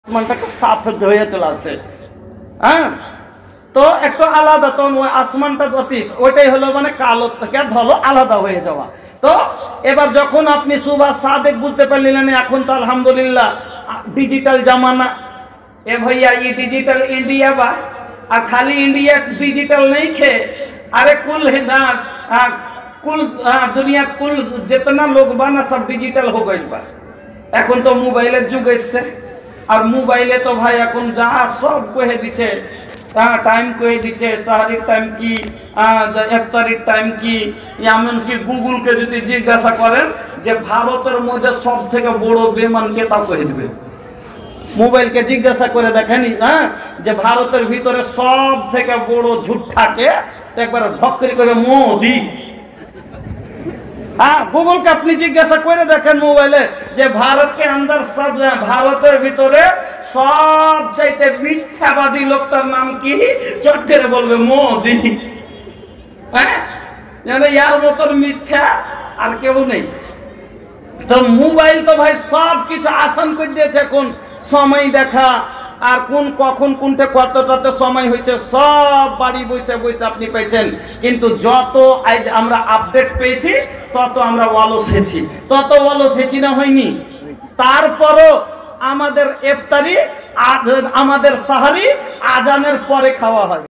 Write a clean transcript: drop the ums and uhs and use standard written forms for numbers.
আসমানটাকে সাফ হয়ে চলে আসে। হ্যাঁ, তো একটু আলাদা, তো ওই আসমানটা অতীত, ওইটাই হলো মানে কালো থেকে ধলো আলাদা হয়ে যাওয়া। তো এবার যখন আপনি সুবহ সাদেক বুঝতে পারলেন, এখন তো আলহামদুলিল্লাহ ডিজিটাল জামানা। ए भैया ये डिजिटल इंडिया बा, और खाली इंडिया डिजिटल नहीं खे, अरे कुल है ना, कुल दुनिया कुल जितना लोग बा ना सब डिजिटल हो गई बा। এখন তো মোবাইলের যুগ এসছে, আর মোবাইলে তো ভাই এখন যা সব কহে দিচ্ছে, টাইম কহে দিচ্ছে, সাহারির টাইম কি, ইফতারির টাইম কি, এমনকি গুগলকে যদি জিজ্ঞাসা করেন যে ভারতের মধ্যে সব থেকে বড় বেমান কে, তা কহে দিবে। মোবাইলকে জিজ্ঞাসা করে দেখেনি হ্যাঁ, যে ভারতের ভিতরে সব থেকে বড় ঝুট্টাকে, একবার ভক্করি করে মোদি। हाँ, गूगल के अपनी जिज्ञासा करे देखें मोबाइले जे भारत के अंदर सब, भारतेर भितरे सब चाइते मिथ्याबादी लोकटार नाम की, चट करे बोलबे मोदी। हाँ, जाने यार मतन मिथ्या आर केउ नेই। तो मोबाइल तो भाई सब किछु आसान कर दिएছে। এখন সময় দেখা আর কোন কখন কোনটা কতটাতে সময় হয়েছে সব বাড়ি বসে বসে আপনি পেয়েছেন। কিন্তু যত আজ আমরা আপডেট পেয়েছি তত আমরা অলস হয়েছি, তত অলস হয়েছি না হয়নি? তারপরও আমাদের ইফতারি, আমাদের সাহারি আজানের পরে খাওয়া হয়।